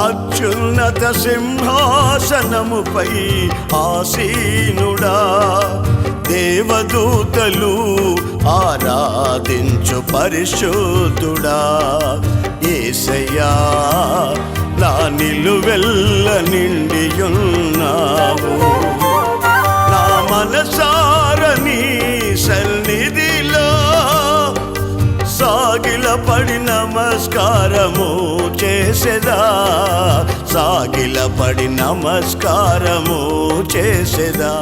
అత్యున్నత సింహాసనముపై ఆసీనుడా, దేవదూతలు ఆరాధించు పరిశుద్ధుడా. యేసయ్యా నా నిలువెల్ల నిండియున్నావు, నా మనసారని సన్నిధిలో సాగిలపడి నమస్కారము చేసేదా, సాగిలపడి నమస్కారము చేసేదా.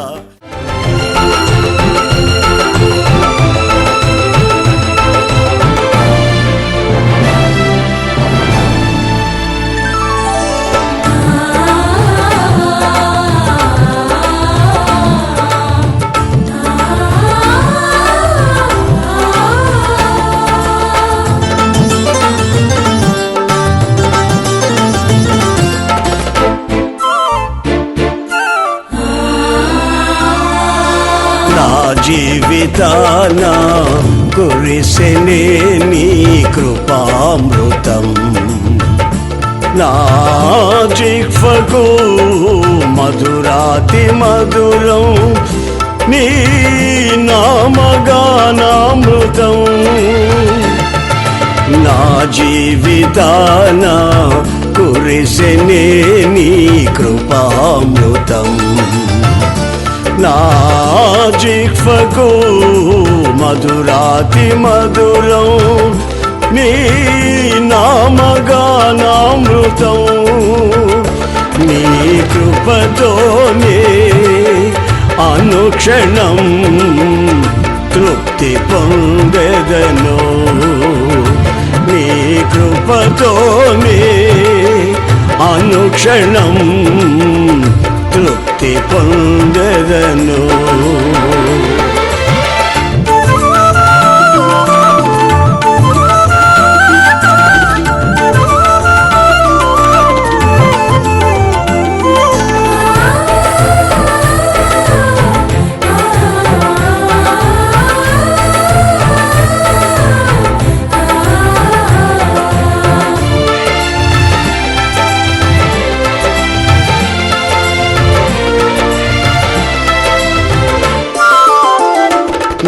జీవితాన కురిసెనే నీ కృపామృతం, నా జిహ్వకు మధురాతి మధురం నీ నామగానామృతం. నా జీవితాన కురిసెనే నీ కృపామృతం, నా జిహ్వకు మధురాతి మధురం నీ నామగానామృతం. నీ కృపతోనే అనుక్షణం తృప్తి పొందెదను, నీ కృపతోనే అనుక్షణం తృప్తి పొందెదను.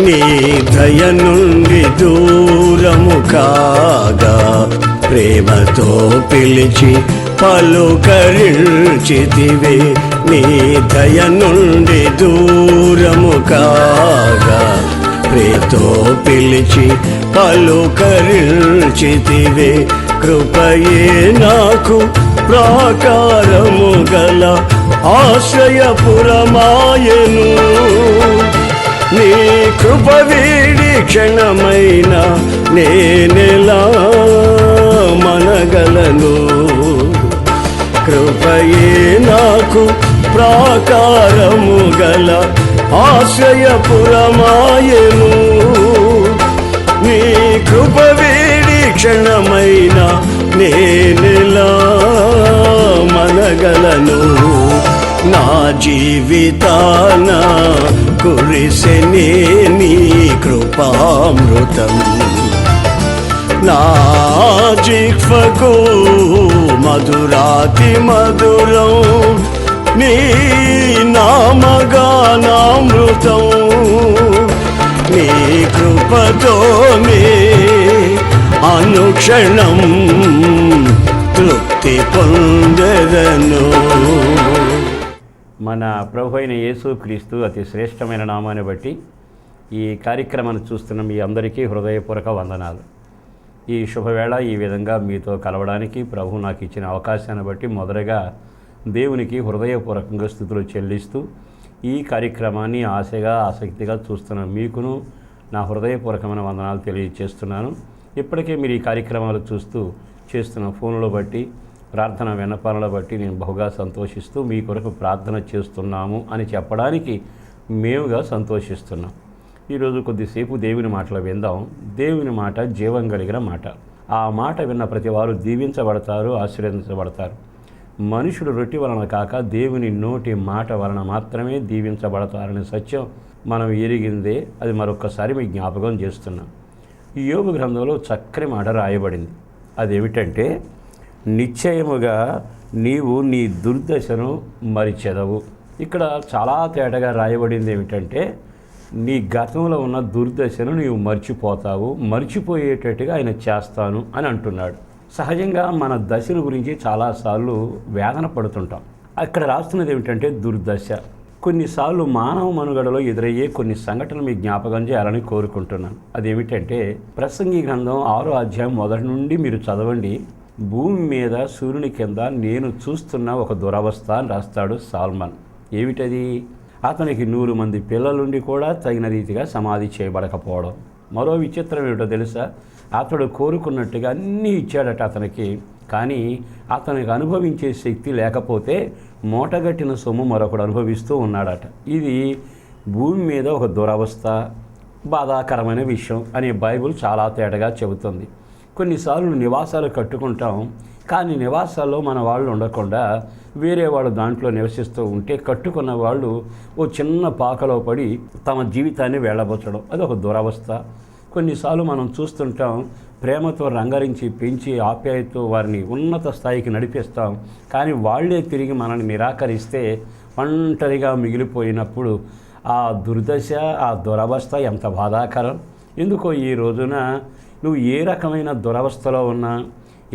నీ దయ నుండి దూరము కాగా ప్రేమతో పిలిచి పలుకరించితివే. నీ దయ నుండి దూరము కాగా ప్రేమతో పిలిచి పలుకరించితివే. కృపయే నాకు ప్రాకారము గల ఆశ్రయపురమాయెను, నీ కృప వీడి క్షణమైన నేనెలా మనగలను. కృపయే నాకు ప్రాకారము గల ఆశ్రయపురమాయెను, నీ కృప వీడి క్షణమైన నేనెలా మనగలను. నా జీవితాన కురిసెనే నీ కృపామృతం, నా జిహ్వకు మధురాతి మధురం నీ నామగానామృతం. నీ కృపతోనే అనుక్షణం తృప్తి పొందెదను. మన ప్రభు అయిన యేసుక్రీస్తు అతి శ్రేష్టమైన నామాన్ని బట్టి ఈ కార్యక్రమాన్ని చూస్తున్న మీ అందరికీ హృదయపూర్వక వందనాలు. ఈ శుభవేళ ఈ విధంగా మీతో కలవడానికి ప్రభు నాకు ఇచ్చిన అవకాశాన్ని బట్టి మొదటగా దేవునికి హృదయపూర్వకంగా స్తుతులు చెల్లిస్తూ ఈ కార్యక్రమాన్ని ఆశగా ఆసక్తిగా చూస్తున్న మీకును నా హృదయపూర్వకమైన వందనాలు తెలియజేస్తున్నాను. ఇప్పటికే మీరు ఈ కార్యక్రమాలు చూస్తూ చేస్తున్న ఫోన్లో బట్టి ప్రార్థన విన్నపాలను బట్టి నేను బహుగా సంతోషిస్తూ మీ కొరకు ప్రార్థన చేస్తున్నాము అని చెప్పడానికి మేముగా సంతోషిస్తున్నాం. ఈరోజు కొద్దిసేపు దేవుని మాటలు విందాం. దేవుని మాట జీవం కలిగిన మాట. ఆ మాట విన్న ప్రతి వారు దీవించబడతారు, ఆశీర్వదించబడతారు. మనుషుడు రొట్టె వలన కాక దేవుని నోటి మాట వలన మాత్రమే దీవించబడతారనే సత్యం మనం ఎరిగిందే. అది మరొకసారి మీ జ్ఞాపకం చేస్తున్నాం. ఈ యోబు గ్రంథంలో చక్కని మాట రాయబడింది. అదేమిటంటే, నిశ్చయముగా నీవు నీ దుర్దశను మరిచెదవు. ఇక్కడ చాలా తేటగా రాయబడింది ఏమిటంటే, నీ గతంలో ఉన్న దుర్దశను నీవు మర్చిపోతావు, మర్చిపోయేటట్టుగా ఆయన చేస్తాను అని అంటున్నాడు. సహజంగా మన దశల గురించి చాలాసార్లు వేదన పడుతుంటాం. అక్కడ రాస్తున్నది ఏమిటంటే దుర్దశ. కొన్నిసార్లు మానవ మనుగడలో ఎదురయ్యే కొన్ని సంఘటనలు మీ జ్ఞాపకం చేయాలని కోరుకుంటున్నాను. అదేమిటంటే ప్రసంగి గ్రంథం 6వ అధ్యాయం మొదటి నుండి మీరు చదవండి. భూమి మీద సూర్యుని కింద నేను చూస్తున్న ఒక దురవస్థ అని రాస్తాడు సాల్మన్. ఏమిటది? అతనికి 100 మంది పిల్లలుండి కూడా తగిన రీతిగా సమాధి చేయబడకపోవడం. మరో విచిత్రం ఏమిటో తెలుసా? అతడు కోరుకున్నట్టుగా అన్నీ ఇచ్చాడట అతనికి, కానీ అతనికి అనుభవించే శక్తి లేకపోతే మూటగట్టిన సొమ్ము మరొకడు అనుభవిస్తూ ఉన్నాడట. ఇది భూమి మీద ఒక దురవస్థ, బాధాకరమైన విషయం అని బైబిల్ చాలా తేటగా చెబుతుంది. కొన్నిసార్లు నివాసాలు కట్టుకుంటాం, కానీ నివాసాల్లో మన వాళ్ళు ఉండకుండా వేరే వాళ్ళు దాంట్లో నివసిస్తూ ఉంటే కట్టుకున్న వాళ్ళు ఓ చిన్న పాకలో పడి తమ జీవితాన్ని వెళ్ళబోచడం, అది ఒక దురవస్థ. కొన్నిసార్లు మనం చూస్తుంటాం, ప్రేమతో రంగరించి పెంచి ఆప్యాయతో వారిని ఉన్నత స్థాయికి నడిపిస్తాం, కానీ వాళ్ళే తిరిగి మనల్ని నిరాకరిస్తే ఒంటరిగా మిగిలిపోయినప్పుడు ఆ దుర్దశ, ఆ దురవస్థ ఎంత బాధాకరం. ఎందుకో ఈ రోజున నువ్వు ఏ రకమైన దురవస్థలో ఉన్నా,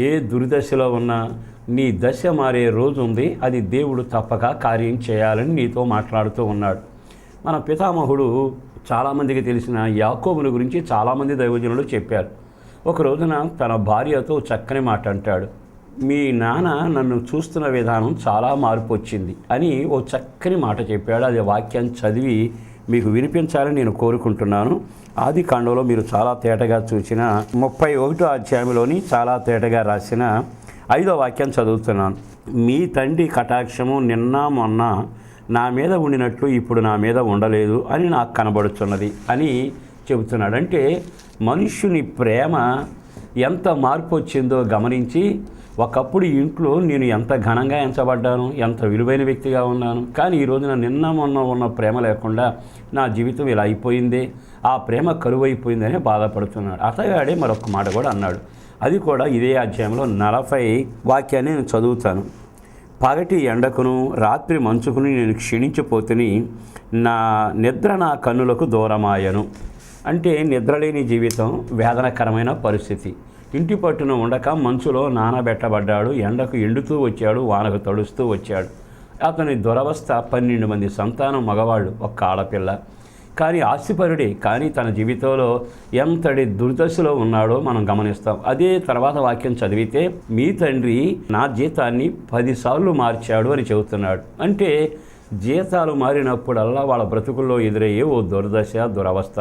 ఏ దుర్దశలో ఉన్నా, నీ దశ మారే రోజు ఉంది. అది దేవుడు తప్పక కార్యం చేయాలని నీతో మాట్లాడుతూ ఉన్నాడు. మన పితామహుడు చాలామందికి తెలిసిన యాకోబుని గురించి చాలామంది దైవజనులు చెప్పారు. ఒక రోజున తన భార్యతో చక్కని మాట అంటాడు, మీ నాన్న నన్ను చూస్తున్న విధానం చాలా మార్పు వచ్చింది అని ఓ చక్కని మాట చెప్పాడు. అది వాక్యాన్ని చదివి మీకు వినిపించాలని నేను కోరుకుంటున్నాను. ఆది కాండంలో మీరు చాలా తేటగా చూసిన 31వ అధ్యాయంలోని చాలా తేటగా రాసిన 5వ వాక్యాన్ని చదువుతున్నాను. మీ తండ్రి కటాక్షము నిన్న మొన్న నా మీద ఉండినట్లు ఇప్పుడు నా మీద ఉండలేదు అని నాకు కనబడుతున్నది అని చెబుతున్నాడు. అంటే మనుష్యుని ప్రేమ ఎంత మార్పు వచ్చిందో గమనించి, ఒకప్పుడు ఇంట్లో నేను ఎంత ఘనంగా ఎంచబడ్డాను, ఎంత విలువైన వ్యక్తిగా ఉన్నాను, కానీ ఈ రోజున నిన్న మొన్న ఉన్న ప్రేమ లేకుండా నా జీవితం ఇలా అయిపోయిందే, ఆ ప్రేమ కరువైపోయిందని బాధపడుతున్నాడు. అతగాడే మరొక మాట కూడా అన్నాడు. అది కూడా ఇదే అధ్యాయంలో 40 వాక్యాన్ని నేను చదువుతాను. పగటి ఎండకును రాత్రి మంచుకుని నేను క్షీణించిపోతుని, నా నిద్ర నా కన్నులకు దూరమాయను. అంటే నిద్రలేని జీవితం వేదనకరమైన పరిస్థితి. ఇంటి పట్టున ఉండక మంచులో నానబెట్టబడ్డాడు, ఎండకు ఎండుతూ వచ్చాడు, వానకు తడుస్తూ వచ్చాడు. అతని దురవస్థ 12 మంది సంతానం, మగవాళ్ళు, ఒక్క ఆడపిల్ల. కానీ ఆస్తిపరుడే, కానీ తన జీవితంలో ఎంతటి దుర్దశలో ఉన్నాడో మనం గమనిస్తాం. అదే తర్వాత వాక్యం చదివితే, మీ తండ్రి నా జీతాన్ని 10 సార్లు మార్చాడు అని చెబుతున్నాడు. అంటే జీతాలు మారినప్పుడల్లా వాళ్ళ బ్రతుకుల్లో ఎదురయ్యే ఓ దుర్దశ, దురవస్థ,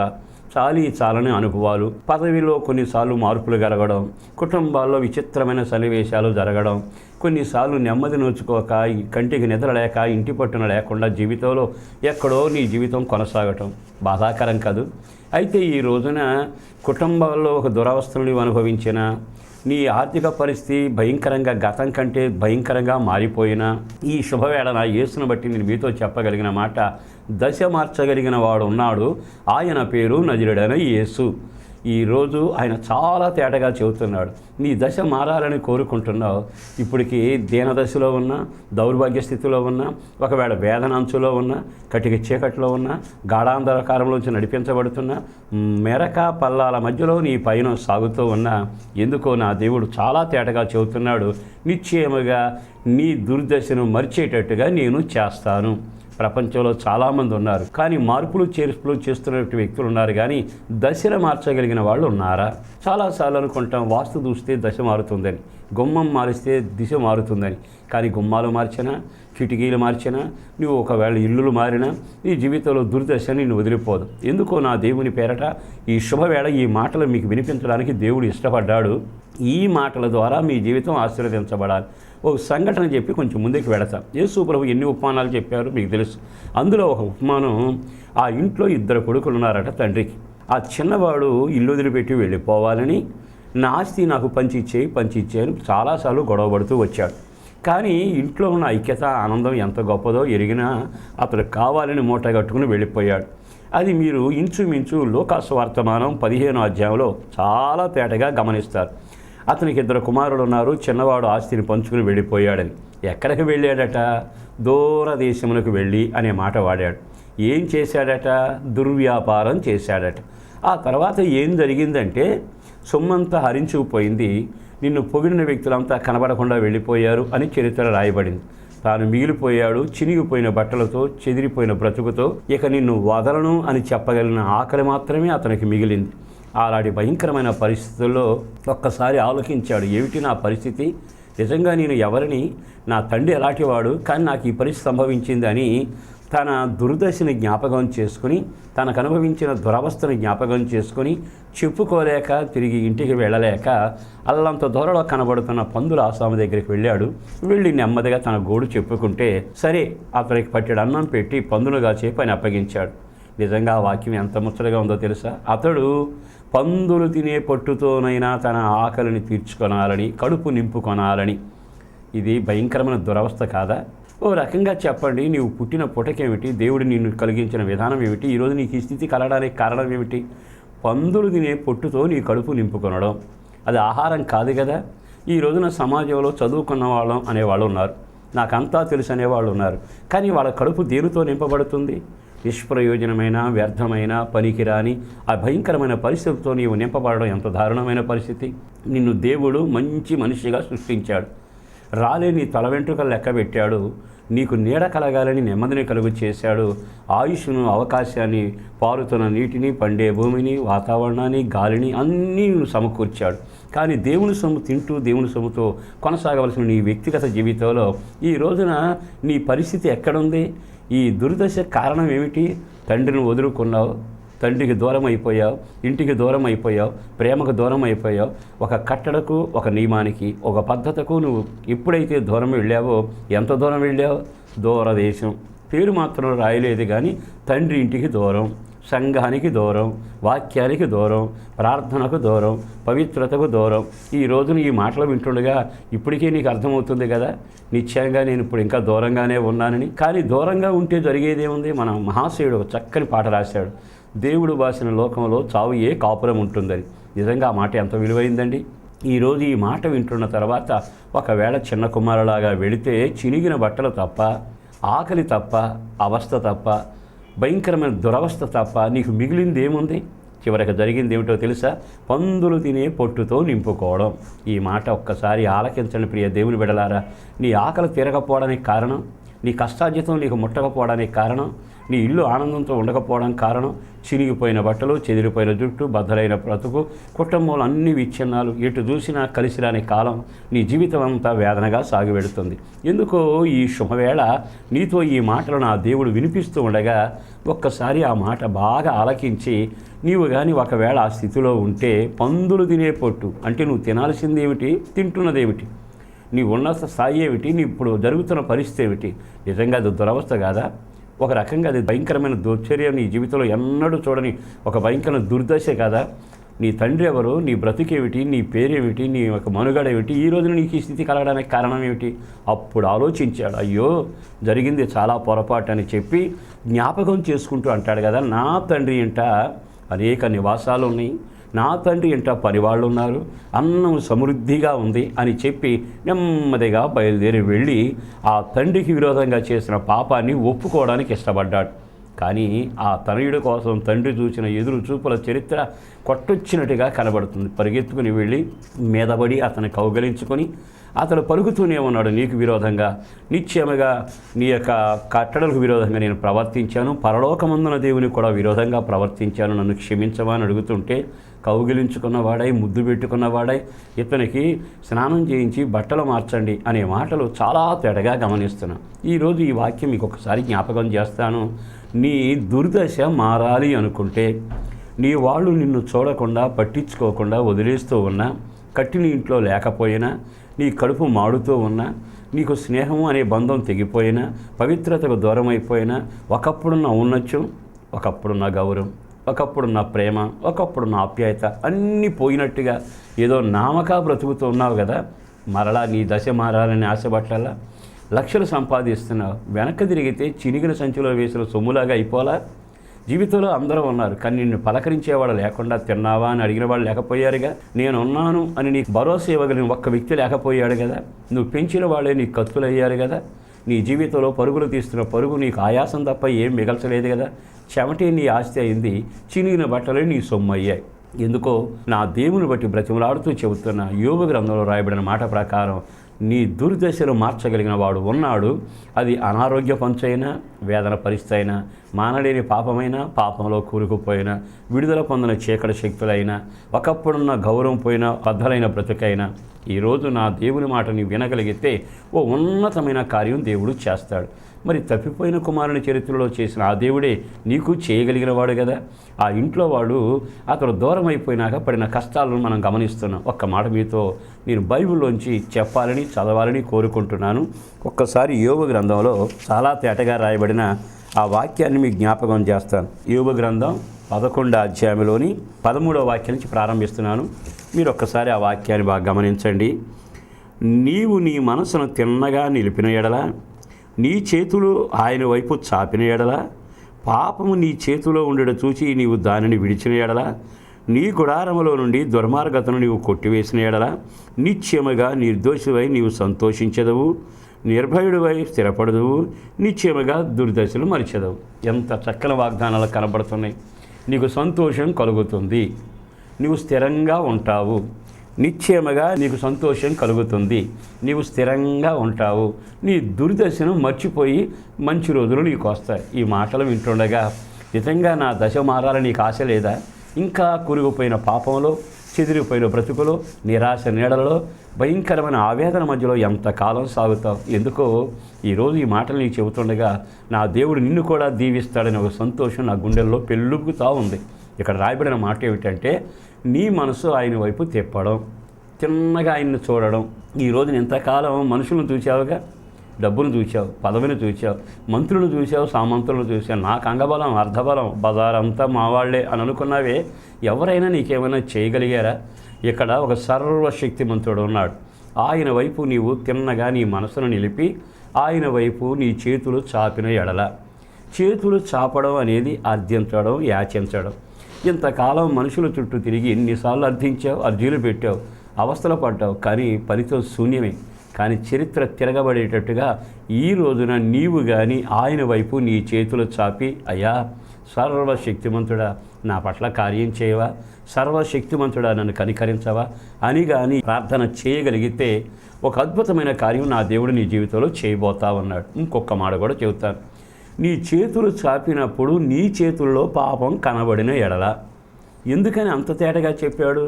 చాలని అనుభవాలు, పదవిలో కొన్నిసార్లు మార్పులు కలగడం, కుటుంబాల్లో విచిత్రమైన సన్నివేశాలు జరగడం, కొన్నిసార్లు నెమ్మది నోచుకోక, కంటికి నిద్ర లేక, ఇంటి పట్టున లేకుండా జీవితంలో ఎక్కడో నీ జీవితం కొనసాగటం బాధాకరం కాదు. అయితే ఈ రోజున కుటుంబాల్లో ఒక దురవస్థను నీవు అనుభవించిన, నీ ఆర్థిక పరిస్థితి భయంకరంగా గతం కంటే భయంకరంగా మారిపోయినా, ఈ శుభవేళ నా యేసును బట్టి నేను మీతో చెప్పగలిగిన మాట, దశ మార్చగలిగిన వాడు ఉన్నాడు, ఆయన పేరు నజరుడైన యేసు. ఈరోజు ఆయన చాలా తేటగా చెబుతున్నాడు. నీ దశ మారాలని కోరుకుంటున్నావు. ఇప్పటికీ దీనదశలో ఉన్నా, దౌర్భాగ్య స్థితిలో ఉన్నా, ఒకవేళ వేదన అంచులో ఉన్నా, కటిక చీకట్లో ఉన్నా, గాఢాంధకారంలోంచి నడిపించబడుతున్నా, మెరక పల్లాల మధ్యలో నీ పైన సాగుతూ ఉన్నా, ఎందుకో నా దేవుడు చాలా తేటగా చెబుతున్నాడు, నిశ్చయముగా నీ దుర్దశను మరిచేటట్టుగా నేను చేస్తాను. ప్రపంచంలో చాలామంది ఉన్నారు, కానీ మార్పులు చేర్పులు చేస్తున్నటువంటి వ్యక్తులు ఉన్నారు, కానీ దశను మార్చగలిగిన వాళ్ళు ఉన్నారా? చాలాసార్లు అనుకుంటాం, వాస్తు చూస్తే దశ మారుతుందని, గుమ్మం మారిస్తే దిశ మారుతుందని. కానీ గుమ్మాలు మార్చినా, కిటికీలు మార్చినా, నువ్వు ఒకవేళ ఇల్లులు మారినా, నీ జీవితంలో దుర్దశ నిన్ను వదిలిపోదు. ఎందుకో నా దేవుని పేరట ఈ శుభవేళ ఈ మాటలు మీకు వినిపించడానికి దేవుడు ఇష్టపడ్డాడు. ఈ మాటల ద్వారా మీ జీవితం ఆశీర్వదించబడాలి. ఒక సంఘటన చెప్పి కొంచెం ముందుకు వెళతాం. యేసు ప్రభు ఎన్ని ఉపమానాలు చెప్పారో మీకు తెలుసు. అందులో ఒక ఉపమానం, ఆ ఇంట్లో 2 కొడుకులు ఉన్నారట తండ్రికి. ఆ చిన్నవాడు ఇల్లు వదిలిపెట్టి వెళ్ళిపోవాలని, నా ఆస్తి నాకు పంచిచ్చేయని చాలాసార్లు గొడవపడుతూ వచ్చాడు. కానీ ఇంట్లో ఉన్న ఐక్యత, ఆనందం ఎంత గొప్పదో ఎరిగినా అతడు కావాలని మూట కట్టుకుని వెళ్ళిపోయాడు. అది మీరు ఇంచుమించు లూకాసు వర్తమానం 15వ అధ్యాయంలో చాలా తేటగా గమనిస్తారు. అతనికి 2 కుమారులు ఉన్నారు, చిన్నవాడు ఆస్తిని పంచుకుని వెళ్ళిపోయాడని. ఎక్కడికి వెళ్ళాడట? దూర దేశములకు వెళ్ళి అనే మాట వాడాడు. ఏం చేశాడట? దుర్వ్యాపారం చేశాడట. ఆ తర్వాత ఏం జరిగిందంటే సొమ్మంతా హరించుకుపోయింది. నిన్ను పొగిడిన వ్యక్తులంతా కనబడకుండా వెళ్ళిపోయారు అని చరిత్ర రాయబడింది. తాను మిగిలిపోయాడు చినిగిపోయిన బట్టలతో, చెదిరిపోయిన బ్రతుకుతో. ఇక నిన్ను వదలను అని చెప్పగలిగిన ఆకలి మాత్రమే అతనికి మిగిలింది. అలాంటి భయంకరమైన పరిస్థితుల్లో ఒక్కసారి ఆలోచించాడు, ఏమిటి నా పరిస్థితి? నిజంగా నేను ఎవరిని? నా తండ్రి ఎలాంటివాడు, కానీ నాకు ఈ పరిస్థితి సంభవించింది అని తన దుర్దశని జ్ఞాపకం చేసుకుని, తనకు అనుభవించిన దురవస్థను జ్ఞాపకం చేసుకుని, చెప్పుకోలేక తిరిగి ఇంటికి వెళ్ళలేక అల్లంత దూరంలో కనబడుతున్న పందుల ఆసాము దగ్గరికి వెళ్ళాడు. వెళ్ళి నెమ్మదిగా తన గోడు చెప్పుకుంటే సరే అతనికి పట్టెడు అన్నం పెట్టి పందులుగా చేపి అని అప్పగించాడు. నిజంగా ఆ వాక్యం ఎంత ముచ్చటగా ఉందో తెలుసా? అతడు పందులు తినే పట్టుతోనైనా తన ఆకలిని తీర్చుకొనాలని, కడుపు నింపుకొనాలని. ఇది భయంకరమైన దురవస్థ కాదా? ఓ రకంగా చెప్పండి, నీవు పుట్టిన పుటకేమిటి? దేవుడు నిన్ను కలిగించిన విధానం ఏమిటి? ఈరోజు నీకు ఈ స్థితి కలగడానికి కారణం ఏమిటి? పందులు తినే పొట్టుతో నీ కడుపు నింపుకొనడం అది ఆహారం కాదు కదా. ఈ రోజున సమాజంలో చదువుకున్న వాళ్ళం అనేవాళ్ళు ఉన్నారు, నాకంతా తెలుసు అనేవాళ్ళు ఉన్నారు. కానీ వాళ్ళ కడుపు దేనితో నింపబడుతుంది? నిష్ప్రయోజనమైన, వ్యర్థమైన, పనికిరాని ఆ భయంకరమైన పరిస్థితితో నీవు నింపబడడం ఎంత దారుణమైన పరిస్థితి. నిన్ను దేవుడు మంచి మనిషిగా సృష్టించాడు. రాలేని తల వెంట్రుకలు లెక్క పెట్టాడు. నీకు నీడ కలగాలని నెమ్మదిని కలుగు చేశాడు. ఆయుష్ను, అవకాశాన్ని, పారుతున్న నీటిని, పండే భూమిని, వాతావరణాన్ని, గాలిని అన్నీ నువ్వు సమకూర్చాడు. కానీ దేవుని సొమ్ము తింటూ దేవుని సొమ్ముతో కొనసాగవలసిన నీ వ్యక్తిగత జీవితంలో ఈ రోజున నీ పరిస్థితి ఎక్కడుంది? ఈ దుర్దశ కారణం ఏమిటి? తండ్రిని వదులుకున్నావు, తండ్రికి దూరం అయిపోయావు, ఇంటికి దూరం అయిపోయావు, ప్రేమకు దూరం అయిపోయావు. ఒక కట్టడకు, ఒక నియమానికి, ఒక పద్ధతకు నువ్వు ఎప్పుడైతే దూరం వెళ్ళావో, ఎంత దూరం వెళ్ళావు? దూరదేశం. పేరు మాత్రం రాయలేదు కానీ తండ్రి ఇంటికి దూరం, సంఘానికి దూరం, వాక్యానికి దూరం, ప్రార్థనకు దూరం, పవిత్రతకు దూరం. ఈ రోజున ఈ మాటలు వింటుండగా ఇప్పటికే నీకు అర్థమవుతుంది కదా, నిశ్చయంగా నేను ఇప్పుడు ఇంకా దూరంగానే ఉన్నానని. కానీ దూరంగా ఉంటే జరిగేదేముంది? మన మహాశయుడు ఒక చక్కని పాట రాశాడు, దేవుడు బాసిన లోకంలో చావు ఏ కాపురం ఉంటుందని. నిజంగా ఆ మాట ఎంత విలువైందండి. ఈరోజు ఈ మాట వింటున్న తర్వాత ఒకవేళ చిన్న కుమారులాగా వెళితే చినిగిన బట్టలు తప్ప, ఆకలి తప్ప, అవస్థ తప్ప, భయంకరమైన దురవస్థ తప్ప నీకు మిగిలింది ఏముంది? చివరికి జరిగింది ఏమిటో తెలుసా? పందులు తినే పొట్టుతో నింపుకోవడం. ఈ మాట ఒక్కసారి ఆలకించండి ప్రియ దేవుని బిడ్డలారా. నీ ఆకలి తీరకపోవడానికి కారణం, నీ కష్టార్జితం నీకు ముట్టకపోవడానికి కారణం, నీ ఇల్లు ఆనందంతో ఉండకపోవడం కారణం, చినిగిపోయిన బట్టలు, చెదిరిపోయిన జుట్టు, బద్దలైన బ్రతుకు, కుటుంబంలో అన్ని విచ్ఛిన్నాలు, ఎటు చూసినా కలిసి రాని కాలం, నీ జీవితం అంతా వేదనగా సాగివెడుతుంది. ఎందుకో ఈ శుభవేళ నీతో ఈ మాటలు నా దేవుడు వినిపిస్తూ ఉండగా ఒక్కసారి ఆ మాట బాగా ఆలకించి, నీవు కానీ ఒకవేళ ఆ స్థితిలో ఉంటే పందులు తినే పొట్టు అంటే నువ్వు తినాల్సింది ఏమిటి, తింటున్నదేమిటి, నీ ఉన్నత స్థాయి ఏమిటి, నీ ఇప్పుడు జరుగుతున్న పరిస్థితి ఏమిటి? నిజంగా అది దురవస్థ కాదా? ఒక రకంగా అది భయంకరమైన దుశ్చర్య, నీ జీవితంలో ఎన్నడూ చూడని ఒక భయంకరమైన దుర్దశ కదా. నీ తండ్రి ఎవరు, నీ బ్రతికేమిటి, నీ పేరేమిటి, నీ యొక్క మనుగడ ఏమిటి, ఈ రోజున నీకు ఈ స్థితి కలగడానికి కారణం ఏమిటి? అప్పుడు ఆలోచించాడు, అయ్యో జరిగింది చాలా పొరపాటు అని చెప్పి జ్ఞాపకం చేసుకుంటూ అంటాడు కదా, నా తండ్రి ఇంట అనేక నివాసాలు ఉన్నాయి, నా తండ్రి ఇంట పనివాళ్ళు ఉన్నారు, అన్నం సమృద్ధిగా ఉంది అని చెప్పి నెమ్మదిగా బయలుదేరి వెళ్ళి ఆ తండ్రికి విరోధంగా చేసిన పాపాన్ని ఒప్పుకోవడానికి ఇష్టపడ్డాడు. కానీ ఆ తనయుడి కోసం తండ్రి చూసిన ఎదురు చూపుల చరిత్ర కొట్టొచ్చినట్టుగా కనబడుతుంది. పరిగెత్తుకుని వెళ్ళి మీదబడి అతను కౌగలించుకొని అతను పలుకుతూనే ఉన్నాడు, నీకు విరోధంగా, నిశ్చయముగా నీ యొక్క కట్టడలకు విరోధంగా నేను ప్రవర్తించాను, పరలోకమందున దేవుని కూడా విరోధంగా ప్రవర్తించాను, నన్ను క్షమించమని అడుగుతుంటే కౌగిలించుకున్నవాడై, ముద్దు పెట్టుకున్నవాడై, ఇతనికి స్నానం చేయించి బట్టలు మార్చండి అనే మాటలు చాలా తేటగా గమనిస్తున్నాను. ఈరోజు ఈ వాక్యం మీకు ఒకసారి జ్ఞాపకం చేస్తాను. నీ దుర్దశ మారాలి అనుకుంటే, నీ వాళ్ళు నిన్ను చూడకుండా, పట్టించుకోకుండా వదిలేస్తూ ఉన్నా, కట్టిన ఇంట్లో లేకపోయినా, నీ కడుపు మాడుతూ ఉన్నా, నీకు స్నేహం అనే బంధం తెగిపోయినా, పవిత్రతకు దూరం అయిపోయినా, ఒకప్పుడున్న ఔన్నత్యం, ఒకప్పుడున్న గౌరవం, ఒకప్పుడున్న ప్రేమ, ఒకప్పుడున్న ఆప్యాయత అన్నీ పోయినట్టుగా ఏదో నామకా బ్రతుకుతూ ఉన్నావు కదా. మరలా నీ దశ మారాలని ఆశపట్టాలా? లక్షలు సంపాదిస్తున్నావు, వెనక్కి తిరిగితే చినిగిన సంచిలో వేసిన సొమ్ములాగా అయిపోలా? జీవితంలో అందరూ ఉన్నారు, కానీ నిన్ను పలకరించేవాడు లేకుండా, తిన్నావా అని అడిగిన వాళ్ళు లేకపోయారుగా. నేనున్నాను అని నీకు భరోసా ఇవ్వగలిగిన ఒక్క వ్యక్తి లేకపోయాడు కదా. నువ్వు పెంచిన వాళ్ళే నీకు కత్తులు అయ్యారు కదా. నీ జీవితంలో పరుగులు తీస్తున్న పరుగు నీకు ఆయాసం తప్ప ఏం మిగల్చలేదు కదా. చెమటే నీ ఆస్తి అయింది, చినిగిన బట్టలే నీ సొమ్ము అయ్యాయి. ఎందుకో నా దేవుని బట్టి బ్రతిమలాడుతూ చెబుతున్న యోబు గ్రంథంలో రాయబడిన మాట ప్రకారం నీ దుర్దశను మార్చగలిగిన వాడు ఉన్నాడు. అది అనారోగ్య పంచైనా, వేదన పరిస్థితి అయినా, మానలేని పాపమైనా, పాపంలో కూరుకుపోయినా, విడుదల పొందిన చీకటి శక్తులైనా, ఒకప్పుడున్న గౌరవం పోయిన బద్దలైన బ్రతుకైనా, ఈరోజు నా దేవుని మాట నీ వినగలిగితే ఓ ఉన్నతమైన కార్యం దేవుడు చేస్తాడు. మరి తప్పిపోయిన కుమారుని చరిత్రలో చేసిన ఆ దేవుడే నీకు చేయగలిగిన వాడు కదా. ఆ ఇంట్లో వాడు అతడు దూరం అయిపోయినాక పడిన కష్టాలను మనం గమనిస్తున్నాం. ఒక్క మాట మీతో నేను బైబిల్లోంచి చెప్పాలని, చదవాలని కోరుకుంటున్నాను. ఒక్కసారి యోబు గ్రంథంలో చాలా తేటగా రాయబడిన ఆ వాక్యాన్ని మీకు జ్ఞాపకం చేస్తాను. యోబు గ్రంథం 11వ అధ్యాయంలోని 13వ వాక్యం నుంచి ప్రారంభిస్తున్నాను. మీరు ఒక్కసారి ఆ వాక్యాన్ని బాగా గమనించండి. నీవు నీ మనసును తిన్నగా నిలిపిన ఎడల, నీ చేతులు ఆయన వైపు చాపిన ఎడల, పాపము నీ చేతిలో ఉండడం చూచి నీవు దానిని విడిచిన ఎడల, నీ గుడారములో నుండి దుర్మార్గతను నీవు కొట్టివేసిన ఎడల, నిశ్చయముగా నిర్దోషివై నీవు సంతోషించదవు, నిర్భయుడివై స్థిరపడదువు, నిశ్చయముగా దుర్దశలు మరిచెదవు. ఎంత చక్కని వాగ్దానాలు కనబడుతున్నాయి. నీకు సంతోషం కలుగుతుంది, నీవు స్థిరంగా ఉంటావు, నిశ్చయముగా నీకు సంతోషం కలుగుతుంది, నీవు స్థిరంగా ఉంటావు, నీ దుర్దశను మర్చిపోయి మంచి రోజులు నీకు వస్తాయి. ఈ మాటలు వింటుండగా నిజంగా నా దశ మారాలని నీకు ఆశ లేదా? ఇంకా కురిగిపోయిన పాపంలో, చెదిరిపోయిన బ్రతుకులో, నిరాశ నీడలలో, భయంకరమైన ఆవేదన మధ్యలో ఎంతకాలం సాగుతావు? ఎందుకో ఈరోజు ఈ మాటలు నీకు చెబుతుండగా నా దేవుడు నిన్ను కూడా దీవిస్తాడని ఒక సంతోషం నా గుండెల్లో పెళ్ళుపుకుతూ ఉంది. ఇక్కడ రాయబడిన మాట ఏమిటంటే, నీ మనసు ఆయన వైపు తిప్పడం, తిన్నగా ఆయన్ని చూడడం. ఈరోజు ఎంతకాలం మనుషులను చూసావుగా, డబ్బును చూసావు, పదవిని చూసావు, మంత్రులను చూసావు, సామంతులను చూసావు, నాకు అంగబలం, అర్ధబలం, బజారంతా మా వాళ్ళే అని అనుకున్నావే. ఎవరైనా నీకేమైనా చేయగలిగారా? ఇక్కడ ఒక సర్వశక్తిమంతుడు ఉన్నాడు. ఆయన వైపు నీవు తిన్నగా నీ మనసును నిలిపి ఆయన వైపు నీ చేతులు చాపిన ఎడల. చేతులు చాపడం అనేది అర్థించడం, యాచించడం. ఇంతకాలం మనుషుల చుట్టూ తిరిగి ఎన్నిసార్లు అర్థించావు, అర్జీలు పెట్టావు, అవస్థలు పడ్డావు, కానీ ఫలితం శూన్యమే. కానీ చరిత్ర తిరగబడేటట్టుగా ఈ రోజున నీవు కానీ ఆయన వైపు నీ చేతులు చాపి, అయ్యా సర్వశక్తిమంతుడా నా పట్ల కార్యం చేయవా, సర్వశక్తిమంతుడా నన్ను కనికరించవా అని కానీ ప్రార్థన చేయగలిగితే ఒక అద్భుతమైన కార్యం నా దేవుడు నీ జీవితంలో చేయబోతా ఉన్నాడు. ఇంకొక మాట కూడా చెబుతాను. నీ చేతులు చాపినప్పుడు నీ చేతుల్లో పాపం కనబడిన ఎడల. ఎందుకని అంత తేటగా చెప్పాడు?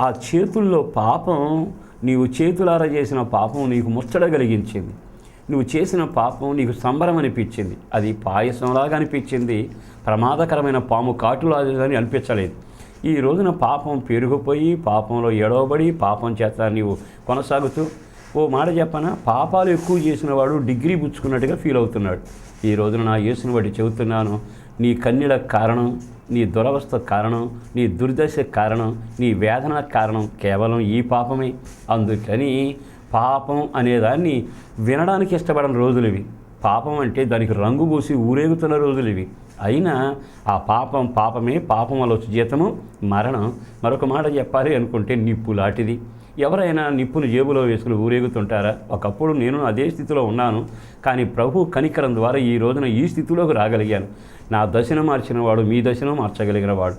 ఆ చేతుల్లో పాపం, నీవు చేతులారా చేసిన పాపం నీకు ముచ్చట కలిగించింది. నువ్వు చేసిన పాపం నీకు సంబరం అనిపించింది. అది పాయసంలాగా అనిపించింది, ప్రమాదకరమైన పాము కాటులాగా అనిపించలేదు. ఈ రోజున పాపం పెరిగిపోయి, పాపంలో ఎడవబడి, పాపం చేత నీవు కొనసాగుతూ, ఓ మాట చెప్పనా, పాపాలు ఎక్కువ చేసిన వాడు డిగ్రీ పుచ్చుకున్నట్టుగా ఫీల్ అవుతున్నాడు. ఈ రోజున నా యేసుని బట్టి చెబుతున్నాను, నీ కన్నీళ్ళకు కారణం, నీ దురవస్థ కారణం, నీ దుర్దశ కారణం, నీ వేదన కారణం కేవలం ఈ పాపమే. అందుకని పాపం అనేదాన్ని వినడానికి ఇష్టపడని రోజులు ఇవి. పాపం అంటే దానికి రంగు పూసి ఊరేగుతున్న రోజులు ఇవి. అయినా ఆ పాపం పాపమే, పాపం వల్ల వచ్చే జీతము మరణం. మరొక మాట చెప్పాలి అనుకుంటే నిప్పు లాంటిది. ఎవరైనా నిప్పును జేబులో వేసుకుని ఊరేగుతుంటారా? ఒకప్పుడు నేను అదే స్థితిలో ఉన్నాను, కానీ ప్రభు కనికరం ద్వారా ఈ రోజున ఈ స్థితిలోకి రాగలిగాను. నా దశను మార్చిన వాడు మీ దశను మార్చగలిగిన వాడు.